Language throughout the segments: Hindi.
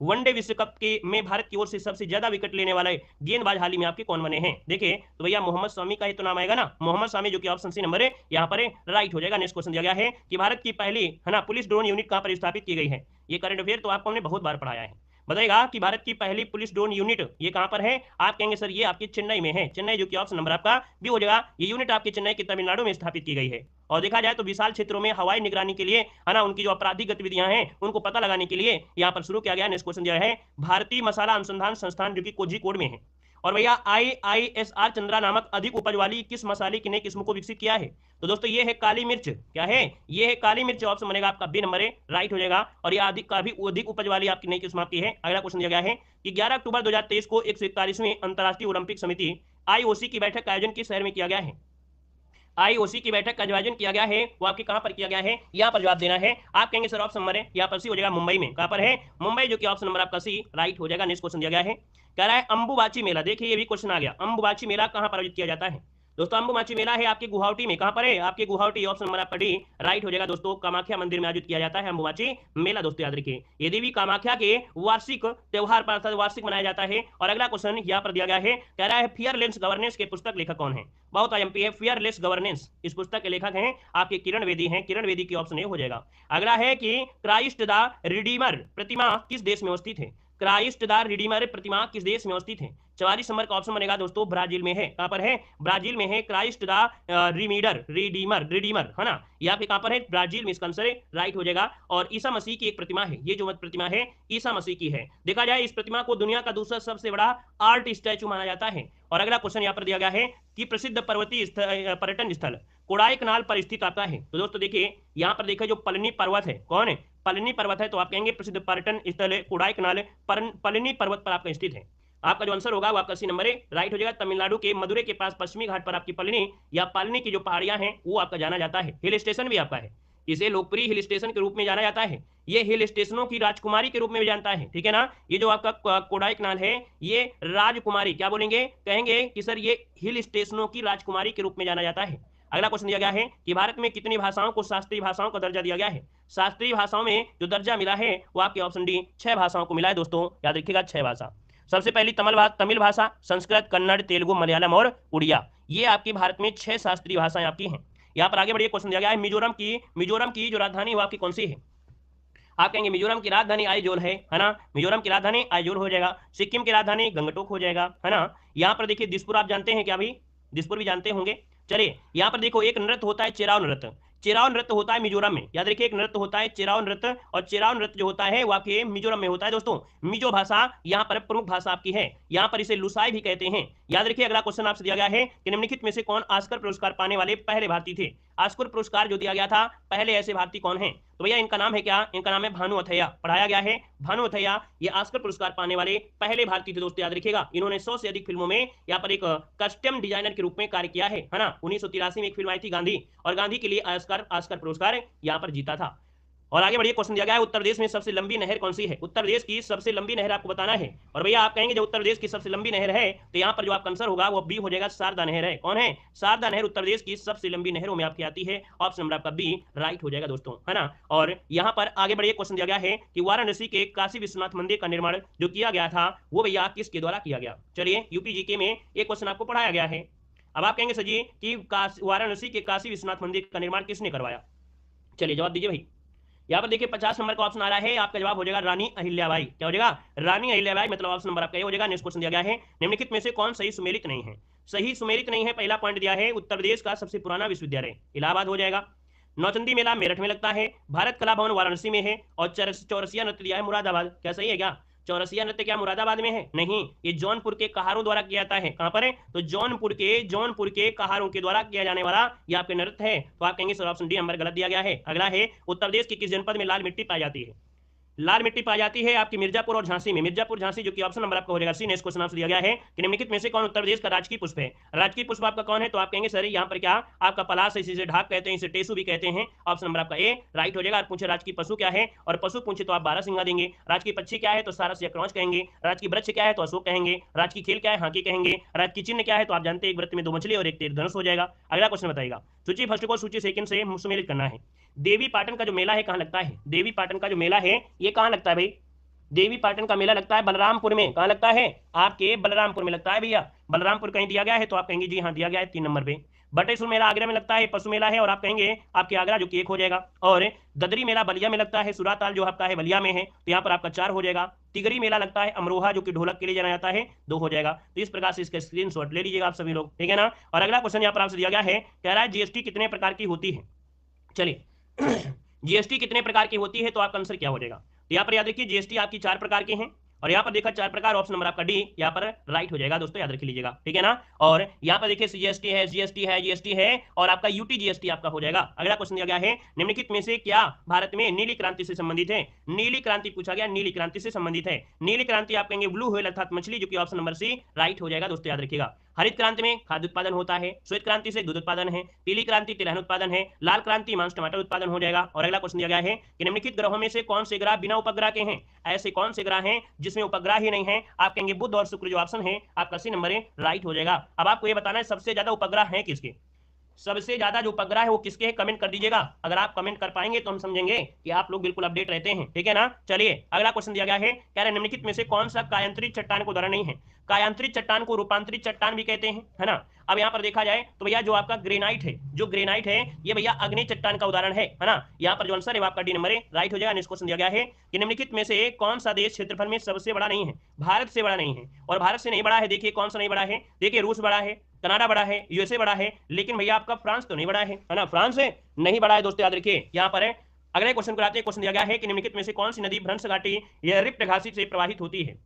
वनडे विश्व कप के में भारत की ओर से सबसे ज्यादा विकेट लेने वाले गेंदबाज हाल ही में आपके कौन बने हैं? देखिए तो भैया मोहम्मद शमी का ही तो नाम आएगा ना, मोहम्मद शमी, जो कि ऑप्शन सी नंबर है यहाँ पर राइट हो जाएगा। नेक्स्ट क्वेश्चन दिया गया है कि भारत की पहली है ना पुलिस ड्रोन यूनिट कहां पर स्थापित की गई है? ये करंट अफेयर तो आपको हमने बहुत बार पढ़ाया है। बताएगा कि भारत की पहली पुलिस ड्रोन यूनिट ये कहां पर है? आप कहेंगे सर ये आपके चेन्नई में है, चेन्नई, जो कि ऑप्शन नंबर आपका बी हो जाएगा। ये यूनिट आपके चेन्नई के तमिलनाडु में स्थापित की गई है। और देखा जाए तो विशाल क्षेत्रों में हवाई निगरानी के लिए है ना, उनकी जो आपराधिक गतिविधियां हैं उनको पता लगाने के लिए यहाँ पर शुरू किया गया। नेक्स्ट क्वेश्चन दिया है भारतीय मसाला अनुसंधान संस्थान जो कि कोझिकोड में है। और भैया IISR चंद्रा नामक अधिक उपज वाली किस मसाले की नई किस्म को विकसित किया है? तो दोस्तों ये है काली मिर्च। क्या है? ये है काली मिर्च। ऑप्शन बनेगा आपका बी नंबर है, राइट हो जाएगा। और यह अधिक उपज वाली आपकी नई किस्म आपकी है। अगला क्वेश्चन दिया गया है कि 11 अक्टूबर 2023 को 141वीं अंतर्राष्ट्रीय ओलंपिक समिति IOC की बैठक का आयोजन किस शहर में किया गया है? IOC की बैठक का आयोजन किया गया है वो आपके कहां पर किया गया है? यहाँ पर जवाब देना है। आप कहेंगे सर ऑप्शन नंबर है यहाँ पर सी हो जाएगा, मुंबई में। कहां पर है? मुंबई, जो कि ऑप्शन नंबर आपका सी राइट हो जाएगा। नेक्स्ट क्वेश्चन दिया गया है, कह रहा है अंबुबाची मेला। देखिए ये भी क्वेश्चन आ गया, अंबुबाची मेला कहां पर आयोजित किया जाता है? दोस्तों अंबुबाची मेला है आपके गुवाहाटी में। कहां पर है? आपके गुवाहाटी, ऑप्शन नंबर आपका डी राइट हो जाएगा। दोस्तों कामाख्या मंदिर में आयोजित किया जाता है अंबुबाची मेला। दोस्तों याद रखिए ये देवी कामाख्या के वार्षिक त्योहार पर अर्थात वार्षिक मनाया जाता है। और अगला क्वेश्चन यहाँ पर दिया गया है, कह रहा है फियरलेस गवर्नेंस के पुस्तक लेखक कौन है? बहुत IMP है, फियरलेस गवर्नेंस इस पुस्तक के लेखक हैं आपके किरण बेदी हैं। किरण बेदी की ऑप्शन ए हो जाएगा। अगला है कि क्राइस्ट द रिडीमर प्रतिमा किस देश में अवस्थित है? क्राइस्ट द रिडीमर प्रतिमा किस देश में अवस्थित है? 44 नंबर का ऑप्शन बनेगा दोस्तों ब्राजील में है। कहां पर है? ब्राजील में है। क्राइस्ट द रिडीमर है ना, यहाँ पे कहां पर है? ब्राजील में। इसका आंसर राइट हो जाएगा। और ईसा मसीह की एक प्रतिमा है, ये जो प्रतिमा है ईसा मसीह की है। देखा जाए इस प्रतिमा को दुनिया का दूसरा सबसे बड़ा आर्ट स्टैचू माना जाता है। और अगला क्वेश्चन यहाँ पर दिया गया है कि प्रसिद्ध पर्वतीय पर्यटन स्थल कोडाईकनाल पर स्थित आता है। तो दोस्तों देखिए यहाँ पर देखिए जो पलनी पर्वत है, कौन है? पलनी पर्वत है। तो आप कहेंगे प्रसिद्ध पर्यटन स्थल कोडाईकनाल पलनी पर्वत पर आपका स्थित है। आपका जो आंसर होगा वो आपका सी नंबर है, राइट हो जाएगा। तमिलनाडु के मदुरै के पास पश्चिमी घाट पर आपकी पलनी या पालनी की जो पहाड़ियां हैं वो आपका जाना जाता है। हिल स्टेशन भी आपका है, इसे लोकप्रिय हिल स्टेशन के रूप में जाना जाता है। ये हिल स्टेशनों की राजकुमारी के रूप में भी जानता है, ठीक है ना। ये जो आपका कोडाईकनाल है ये राजकुमारी, क्या बोलेंगे? कहेंगे कि सर ये हिल स्टेशनों की राजकुमारी के रूप में जाना जाता है। अगला क्वेश्चन दिया गया है कि भारत में कितनी भाषाओं को शास्त्रीय भाषाओं का दर्जा दिया गया है? शास्त्रीय भाषाओं में जो दर्जा मिला है वो आपके ऑप्शन डी 6 भाषाओं को मिला है। दोस्तों याद रखिएगा 6 भाषा। सबसे पहली तमिल भाषा, संस्कृत, कन्नड़, तेलुगु, मलयालम और उड़िया। ये आपकी भारत में 6 शास्त्रीय भाषाएं आपकी हैं। यहाँ पर आगे बढ़िए क्वेश्चन दिया गया है मिजोरम की जो राजधानी वो आपकी कौन सी है? आप कहेंगे मिजोरम की राजधानी आइजोल है ना। मिजोरम की राजधानी आइजोल हो जाएगा। सिक्किम की राजधानी गंगटोक हो जाएगा, है ना। यहाँ पर देखिए दिसपुर आप जानते हैं क्या भाई? दिसपुर भी जानते होंगे। चलिए यहाँ पर देखो एक नृत्य होता है चेराव नृत्य। चेराव नृत्य होता है मिजोरम में, याद रखिए एक नृत्य होता है चेराव नृत्य। और चेराव नृत्य जो होता है वो आपके मिजोरम में होता है। दोस्तों मिजो भाषा यहाँ पर प्रमुख भाषा आपकी है। यहाँ पर इसे लुसाई भी कहते हैं। याद रखिए अगला क्वेश्चन आपसे दिया गया है कि निम्नलिखित में से कौन ऑस्कर पुरस्कार पाने वाले पहले भारतीय थे? ऑस्कर पुरस्कार जो दिया गया था पहले ऐसे भारतीय कौन है? तो भैया इनका नाम है क्या? इनका नाम है भानु अथैया। पढ़ाया गया है भानु अथैया, ये ऑस्कर पुरस्कार पाने वाले पहले भारतीय थे। दोस्तों याद रखिएगा इन्होंने 100 से अधिक फिल्मों में यहाँ पर एक कस्टम डिजाइनर के रूप में कार्य किया है ना। 1983 में एक फिल्म आई थी गांधी, और गांधी के लिए ऑस्कर पुरस्कार यहाँ पर जीता था। और आगे बढ़िए क्वेश्चन दिया गया है उत्तर प्रदेश में सबसे लंबी नहर कौन सी है? उत्तर प्रदेश की सबसे लंबी नहर आपको बताना है। और भैया आप कहेंगे जो उत्तर प्रदेश की सबसे लंबी नहर है तो यहाँ पर जो आपका आंसर होगा वो बी हो जाएगा, शारदा नहर है। कौन है? शारदा नहर उत्तर प्रदेश की सबसे लंबी नहरों में आपकी आती है। ऑप्शन नंबर आपका बी राइट हो जाएगा दोस्तों, है ना। और यहाँ पर आगे बढ़िए क्वेश्चन दिया गया है कि वाराणसी के काशी विश्वनाथ मंदिर का निर्माण जो किया गया था वो भैया किसके द्वारा किया गया? चलिए यूपी जीके में एक क्वेश्चन आपको पढ़ाया गया है। अब आप कहेंगे सर जी कि वाराणसी के काशी विश्वनाथ मंदिर का निर्माण किसने करवाया? चलिए जवाब दीजिए भाई। यहाँ पर देखिए 50 नंबर का ऑप्शन आ रहा है, आपका जवाब हो जाएगा रानी अहिल्याबाई। क्या हो जाएगा? रानी अहिल्याबाई, मतलब ऑप्शन नंबर आपका ये हो जाएगा। नेक्स्ट क्वेश्चन दिया गया है निम्नलिखित में से कौन सही सुमेलित नहीं है? सही सुमेलित नहीं है, पहला पॉइंट दिया है उत्तर प्रदेश का सबसे पुराना विश्वविद्यालय इलाहाबाद हो जाएगा। नौचंदी मेला मेरठ में लगता है। भारत कला भवन वाराणसी में है। और चौरसिया नृत्य दिया है मुरादाबाद। क्या सही है क्या? चौरसिया नृत्य क्या मुरादाबाद में है? नहीं, ये जौनपुर के कहारों द्वारा किया जाता है। कहां पर है? तो जौनपुर के कहारों के द्वारा किया जाने वाला ये आपके नृत्य है। तो आप कहेंगे सर ऑप्शन डी नंबर गलत दिया गया है। अगला है उत्तर प्रदेश के किस जनपद में लाल मिट्टी पाई जाती है? लाल मिट्टी पाई जाती है आपकी मिर्जापुर और झांसी में। मिर्जापुर झांसी, जो कि ऑप्शन नंबर आपका हो जाएगा सी। नेक्स्ट क्वेश्चन आपसे दिया गया है कि निम्नलिखित में से कौन उत्तर प्रदेश का राजकीय पुष्प है? राजकीय पुष्प आपका कौन है? तो आप कहेंगे सर यहाँ पर क्या आपका पलाश है, इसे ढाक कहते हैं, इसे टेसू भी कहते हैं। ऑप्शन नंबर आपका ए राइट हो जाएगा। और पूछे राजकीय पशु क्या है, और पशु पूछे तो आप बारहसिंगा देंगे। राजकीय पक्षी क्या है तो सारस या क्रॉच कहेंगे। राजकीय वृक्ष क्या है तो अशोक कहेंगे। राजकीय खेल क्या है? हॉकी कहेंगे। राजकीय चिन्ह क्या है तो आप जानते हैं एक वृत्त में 2 मछली और एक तीर धनुष हो जाएगा। अगला क्वेश्चन बताएगा, सूची फर्स्ट को सूची सेकंड से सुमेलित करना है। देवी पाटन का जो मेला है कहाँ लगता है? देवी पाटन का जो मेला है ये कहाँ लगता है भाई? देवी पाटन का मेला लगता है बलरामपुर में। कहाँ लगता है? आपके बलरामपुर में लगता है भैया। बलरामपुर कहीं दिया गया है तो आप कहेंगे जी हाँ दिया गया है 3 नंबर पे। बटेश्वर मेला आगरा में लगता है, पशु मेला है और आप कहेंगे आपके आगरा, जो कि 1 हो जाएगा। और ददरी मेला बलिया में लगता है, सुराताल जो आपका है बलिया में है, तो यहाँ पर आपका 4 हो जाएगा। तिगरी मेला लगता है अमरोहा, जो कि ढोलक के लिए जाना जाता है, 2 हो जाएगा। तो इस प्रकार से इसका स्क्रीनशॉट ले लीजिएगा आप सभी लोग, ठीक है ना। और अगला क्वेश्चन यहाँ पर आपसे दिया गया है, कह रहा है जीएसटी कितने प्रकार की होती है। चलिए जीएसटी कितने प्रकार की होती है तो आपका आंसर क्या हो जाएगा। तो यहाँ पर याद रखिए जीएसटी आपकी 4 प्रकार के हैं, और यहाँ पर देखा 4 प्रकार, ऑप्शन नंबर आपका डी यहाँ पर राइट हो जाएगा दोस्तों, याद रख लीजिएगा, ठीक है ना। और यहाँ पर देखिए सीजीएसटी है, जीएसटी है, जीएसटी है, और आपका यूटी जीएसटी आपका हो जाएगा। अगला क्वेश्चन दिया गया है, निम्नलिखित में से क्या भारत में नीली क्रांति से संबंधित है। नीली क्रांति पूछा गया, नीली क्रांति से संबंधित है। नीली क्रांति आप कहेंगे ब्लू व्हेल अर्थात मछली, जो कि ऑप्शन नंबर सी राइट हो जाएगा दोस्तों, याद रखिएगा। हरित क्रांति में खाद्य उत्पादन होता है, श्वेत क्रांति से दूध उत्पादन है, पीली क्रांति तिलहन उत्पादन है, लाल क्रांति मांस टमाटर उत्पादन हो जाएगा। और अगला क्वेश्चन दिया गया है कि निम्नलिखित ग्रहों में से कौन से ग्रह बिना उपग्रह के हैं। ऐसे कौन से ग्रह हैं जिसमें उपग्रह ही नहीं है, आप कहेंगे बुध और शुक्र, जो ऑप्शन है आपका सी नंबर राइट हो जाएगा। अब आपको ये बताना है सबसे ज्यादा उपग्रह है किसके, सबसे ज्यादा जो उपग्रह है वो किसके है, कमेंट कर दीजिएगा। अगर आप कमेंट कर पाएंगे तो हम समझेंगे कि आप लोग बिल्कुल अपडेट रहते हैं, ठीक है ना। चलिए अगला क्वेश्चन दिया गया है, कह रहे निम्नलिखित में से कौन सा कायांतरित चट्टान को उदाहरण नहीं है। कायांतरित चट्टान को रूपांतरित चट्टान भी कहते हैं, है ना। अब यहाँ पर देखा जाए तो भैया जो आपका ग्रेनाइट है, जो ग्रेनाइट है ये भैया अग्नि चट्टान का उदाहरण है ना। यहाँ पर जो आंसर है आपका डी नंबर राइट हो जाएगा। नेक्स्ट क्वेश्चन दिया गया है कि निम्नलिखित में से कौन सा देश क्षेत्रफल में सबसे बड़ा नहीं है, भारत से बड़ा नहीं है। और भारत से नहीं बड़ा है, देखिए कौन सा नहीं बड़ा है, देखिए रूस बड़ा है, कनाडा बड़ा है, यूएसए बड़ा है, लेकिन भैया आपका फ्रांस तो नहीं बड़ा है ना, फ्रांस है नहीं बड़ा है दोस्तों, याद रखिए। यहाँ पर है अगले क्वेश्चन को आते हैं। क्वेश्चन दिया गया है कि निम्नलिखित में से कौन सी नदी भ्रंश घाटी या रिप्ट घाटी से प्रवाहित होती है।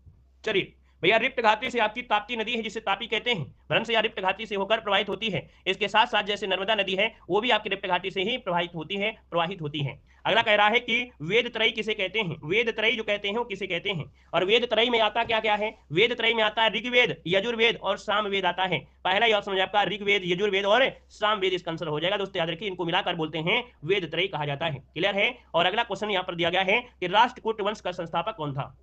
चलिए भैया रिप्ट घाटी से आपकी ताप्ती नदी है, जिसे तापी कहते हैं, भ्रंश या रिप्ट घाटी से होकर प्रवाहित होती है। इसके साथ साथ जैसे नर्मदा नदी है वो भी आपकी रिप्ट घाटी से ही प्रवाहित होती है। अगला कह रहा है कि वेद त्रयी किसे कहते हैं। वेद त्रयी जो कहते हैं वो किसे कहते हैं। और वेद त्रयी में आता क्या क्या है, वेद त्रयी में आता है ऋग्वेद, यजुर्वेद और सामवेद आता है। पहला ही ऑप्शन आपका ऋग्वेद, यजुर्वेद और सामवेद इसका आंसर हो जाएगा दोस्तों, याद रखिए इनको मिलाकर बोलते हैं वेद त्रयी कहा जाता है। क्लियर है। और अगला क्वेश्चन यहाँ पर दिया गया है कि राष्ट्रकूट वंश का संस्थापक कौन था।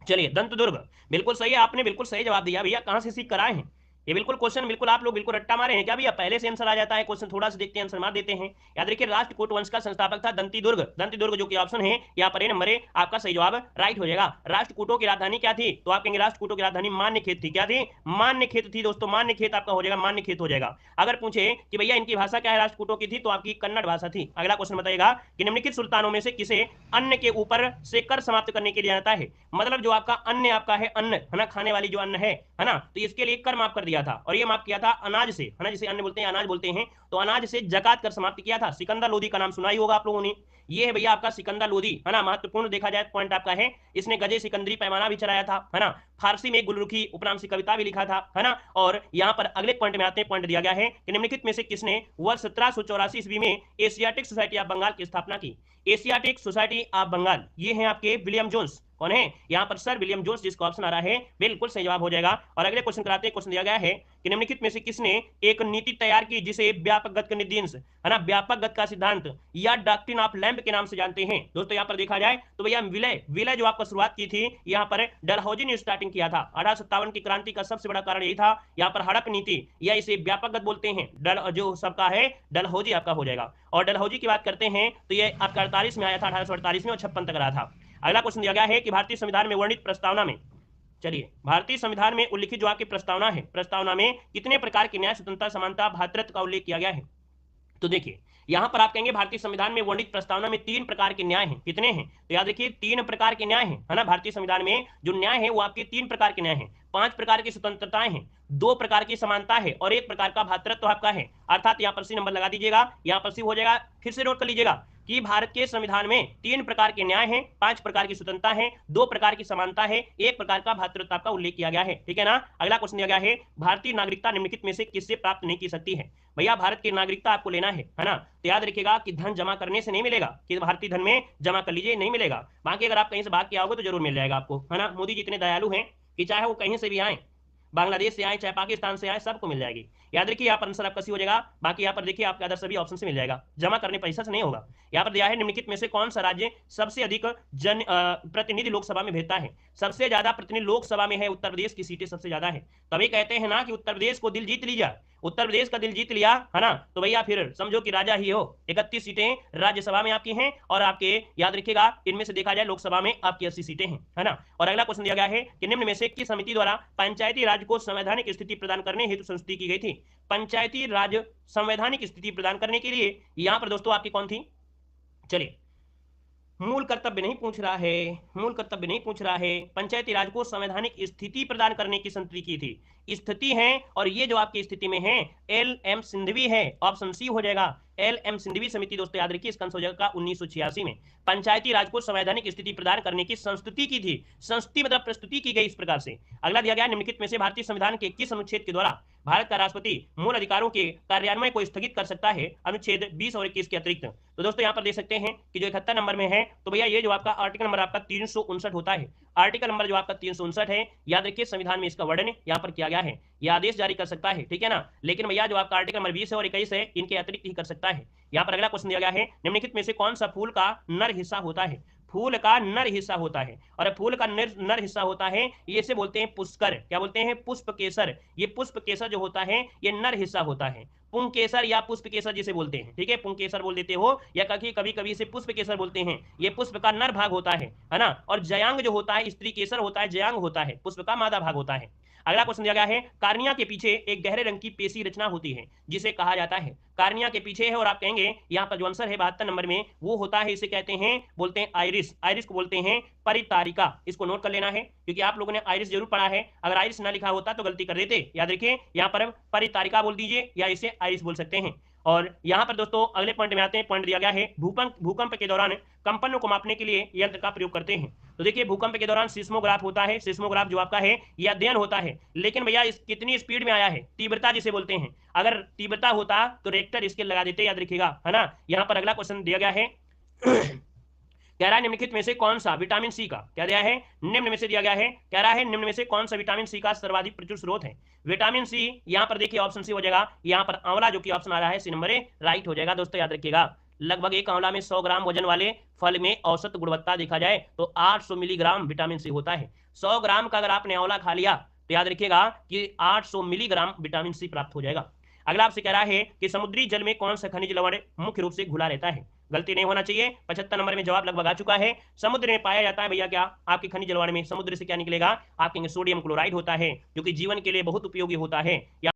चलिए दंतदुर्ग, बिल्कुल सही है, आपने बिल्कुल सही जवाब दिया भैया। कहां से सीख कर आए हैं ये बिल्कुल क्वेश्चन, बिल्कुल आप लोग बिल्कुल रट्टा मारे हैं क्या भैया, पहले से आंसर आ जाता है क्वेश्चन, थोड़ा सा देखते हैं आंसर मार देते हैं। याद रखिए राष्ट्रकूट वंश का संस्थापक था दंतीदुर्ग, दंतीदुर्ग जो कि ऑप्शन है यहाँ पर नंबर आपका सही जवाब राइट हो जाएगा। राष्ट्रकूटों की राजधानी क्या थी, तो आप कहेंगे राष्ट्रकूटों की राजधानी मान्यखेत थी। क्या थी, मान्यखेत थी दोस्तों, मान्यखेत आपका हो जाएगा, मान्यखेत हो जाएगा। अगर पूछे कि भैया इनकी भाषा क्या है राष्ट्रकूटों की थी, तो आपकी कन्नड़ भाषा थी। अगला क्वेश्चन बताएगा कि निम्नलिखित सुल्तानों में से किसे अन्न के ऊपर से कर समाप्त करने के लिए जाता है। मतलब जो आपका अन्न आपका है, अन्न है ना, खाने वाली जो अन्न है ना, तो इसके लिए कर माफ कर दिया था। और ये माफ किया था अनाज से, है ना, जिसे अन्न बोलते हैं, अनाज बोलते हैं, तो अनाज से जकात कर समाप्त किया था। सिकंदर लोदी का नाम सुना ही होगा आप लोगों ने, ये है भैया आपका सिकंदर लोदी, है ना। महत्वपूर्ण देखा जाए पॉइंट आपका है, इसने गजे सिकंदरी पैमाना भी चलाया था, है ना। फारसी में गुलरुखी उपनाम से कविता भी लिखा था, है ना। और यहाँ पर अगले पॉइंट में आते हैं, पॉइंट दिया गया है कि निम्नलिखित में से किसने वर्ष 1784 ईस्वी में एशियाटिक सोसाइटी ऑफ बंगाल की स्थापना की। एशियाटिक सोसाइटी ऑफ बंगाल, ये है आपके विलियम जोन्स, कौन है यहाँ पर, सर विलियम जोन्स, जिसका ऑप्शन आ रहा है बिल्कुल सही जवाब हो जाएगा। और अगले क्वेश्चन कराते हैं। क्वेश्चन दिया गया है कि निम्नलिखित में से किसने एक नीति तैयार की जिसे व्यापक गत का निधिंस, है ना, व्यापक गत का सिद्धांत या डॉक्ट्रिन ऑफ लैंप के नाम से जानते हैं दोस्तों। यहाँ पर देखा जाए तो भैया विलय जो आपका शुरुआत की थी यहाँ पर डलहौजी ने स्टार्टिंग किया था। 1857 की क्रांति का सबसे बड़ा कारण यही था। यहाँ पर हड़प नीति या इसे व्यापक गत बोलते हैं, डल जो सबका है डलहौजी आपका हो जाएगा। और डलहौजी की बात करते हैं तो ये आपका 48 में आया था, 1848 में, और 56 तक रहा था। अगला क्वेश्चन दिया गया है कि भारतीय संविधान में वर्णित प्रस्तावना में, चलिए भारतीय संविधान में उल्लिखित जो आपकी प्रस्तावना है, प्रस्तावना में कितने प्रकार की न्याय, स्वतंत्रता, समानता, भ्रातृत्व का उल्लेख किया गया है। तो देखिए यहां पर आप कहेंगे भारतीय संविधान में वर्णित प्रस्तावना में 3 प्रकार के न्याय हैं। कितने हैं, तो याद रखिए 3 प्रकार के न्याय हैं, है ना। भारतीय संविधान में जो न्याय है वो आपके 3 प्रकार के न्याय हैं, 5 प्रकार की स्वतंत्रताएं हैं, 2 प्रकार की समानता है और 1 प्रकार का भ्रातृत्व आपका है। अर्थात यहाँ पर सी नंबर लगा दीजिएगा, यहाँ पर सी हो जाएगा। फिर से नोट कर लीजिएगा कि भारत के संविधान में 3 प्रकार के न्याय हैं, 5 प्रकार की स्वतंत्रता है, 2 प्रकार की समानता है, 1 प्रकार का भ्रातृत्व का उल्लेख किया गया है, ठीक है ना। अगला क्वेश्चन दिया गया है भारतीय नागरिकता निम्नलिखित में से किससे प्राप्त नहीं की सकती है। भैया भारत की नागरिकता आपको लेना है ना, तो याद रखिएगा कि धन जमा करने से नहीं मिलेगा, कि भारतीय धन में जमा कर लीजिए, नहीं मिलेगा। बाकी अगर आप कहीं से भाग के आओगे तो जरूर मिल जाएगा आपको, है ना। मोदी जी इतने दयालु हैं कि चाहे वो कहीं से भी आए, बांग्लादेश से आए चाहे पाकिस्तान से आए, सबको मिल जाएगी। याद रखिए यहाँ पर आंसर आपका सी हो जाएगा। बाकी यहाँ पर देखिए आपके अदर सभी ऑप्शन से मिल जाएगा, जमा करने पैसा से नहीं होगा। यहाँ पर दिया है निम्नलिखित में से कौन सा राज्य सबसे अधिक प्रतिनिधि लोकसभा में भेजता है। सबसे ज्यादा प्रतिनिधि लोकसभा में है उत्तर प्रदेश की सीटें सबसे ज्यादा है। तभी कहते हैं ना कि उत्तर प्रदेश को दिल जीत लीजिए, उत्तर प्रदेश का दिल जीत लिया है ना, तो भैया फिर समझो कि राजा ही हो। 31 सीटें राज्यसभा में आपकी हैं और आपके याद रखिएगा इनमें से देखा जाए लोकसभा में आपकी 80 सीटें हैं, है ना। और अगला क्वेश्चन दिया गया है कि निम्न में से किस समिति द्वारा पंचायती राज को संवैधानिक स्थिति प्रदान करने हेतु संस्तुति की गई थी। पंचायती राज संवैधानिक स्थिति प्रदान करने के लिए यहां पर दोस्तों आपकी कौन थी। चलिए, मूल कर्तव्य नहीं पूछ रहा है, मूल कर्तव्य नहीं पूछ रहा है, पंचायती राज को संवैधानिक स्थिति प्रदान करने की संस्तुति की थी। स्थिति है और ये जो आपकी स्थिति में है एल एम सिंधवी है, ऑप्शन सी हो जाएगा। एल एम सिंधवी समिति दोस्तों याद रखिए इसका आंसर हो जाएगा 1986 में पंचायती राज को संवैधानिक स्थिति प्रदान करने की संस्तुति की थी। संस्तुति मतलब प्रस्तुति की गई इस प्रकार से। अगला दिया गया निम्नलिखित में से भारतीय संविधान के किस अनुच्छेद के द्वारा भारत का राष्ट्रपति मूल अधिकारों के कार्यान्वयन को स्थगित कर सकता है, अनुच्छेद 20 और 21 के अतिरिक्त। तो दोस्तों यहाँ पर देख सकते हैं कि जो 71 नंबर में है, तो भैया ये जो आपका आर्टिकल नंबर आपका 359 होता है। आर्टिकल नंबर जो आपका 359 है, याद रखिए संविधान में इसका वर्णन यहाँ पर किया गया है। यह आदेश जारी कर सकता है, ठीक है ना, लेकिन भैया जो आपका आर्टिकल नंबर 20 है और 21 है इनके अतिरिक्त ही कर सकता है। यहाँ पर अगला क्वेश्चन दिया गया है निम्नलिखित में से कौन सा फूल का नर हिस्सा होता है। फूल का नर हिस्सा होता है, और फूल का नर हिस्सा होता है ये से बोलते हैं पुष्कर, क्या बोलते हैं, पुष्प केसर। ये पुष्प केसर जो होता है ये नर हिस्सा होता है, पुंग केसर या पुष्प केसर जिसे बोलते हैं, ठीक है, पुंग केसर बोल देते हो या कभी कभी इसे पुष्प केसर बोलते हैं। ये पुष्प का नर भाग होता है ना, और जयांग जो होता है स्त्री केसर होता है, जयांग होता है, पुष्प का मादा भाग होता है। अगला क्वेश्चन दिया गया है कार्निया के पीछे एक गहरे रंग की पेशी रचना होती है जिसे कहा जाता है। कार्निया के पीछे है और आप कहेंगे यहाँ पर जो आंसर है 72 नंबर में वो होता है, इसे कहते हैं, बोलते हैं आइरिस। आइरिस को बोलते हैं परितारिका। इसको नोट कर लेना है क्योंकि आप लोगों ने आइरिस जरूर पढ़ा है, अगर आइरिस ना लिखा होता तो गलती कर देते। याद रखिए यहाँ पर परितारिका बोल दीजिए या इसे आइरिस बोल सकते हैं। और यहाँ पर दोस्तों अगले पॉइंट में आते हैं। पॉइंट दिया गया है भूकंप के दौरान कंपनों को मापने के लिए यंत्र का प्रयोग करते हैं। तो देखिए भूकंप के दौरान सिस्मोग्राफ होता है, सिस्मोग्राफ जो आपका है यह अध्ययन होता है, लेकिन भैया इस कितनी स्पीड में आया है, तीव्रता जिसे बोलते हैं। अगर तीव्रता होता तो रेक्टर स्केल लगा देते, याद रखिएगा, है ना। यहाँ पर अगला क्वेश्चन दिया गया है कह रहा है निम्नलिखित में से कौन सा विटामिन सी का, क्या दिया है, निम्न में से दिया गया है, कह रहा है निम्न में से कौन सा विटामिन सी का सर्वाधिक प्रचुर स्रोत है। विटामिन सी यहाँ पर देखिए ऑप्शन सी हो जाएगा। यहाँ पर आंवला जो कि ऑप्शन आ रहा है सी नंबर राइट हो जाएगा। दोस्तों याद रखिएगा लगभग एक आंवला में 100 ग्राम वजन वाले फल में औसत गुणवत्ता देखा जाए तो 800 मिलीग्राम विटामिन सी होता है। 100 ग्राम का अगर आपने आंवला खा लिया तो याद रखिएगा कि 800 मिलीग्राम विटामिन सी प्राप्त हो जाएगा। अगला आपसे कह रहा है कि समुद्री जल में कौन सा खनिज लवण मुख्य रूप से घुला रहता है। गलती नहीं होना चाहिए। 75 नंबर में जवाब लगभग आ चुका है। समुद्र में पाया जाता है भैया क्या, आपके खनिज लवण में समुद्र से क्या निकलेगा, आपके सोडियम क्लोराइड होता है जो कि जीवन के लिए बहुत उपयोगी होता है।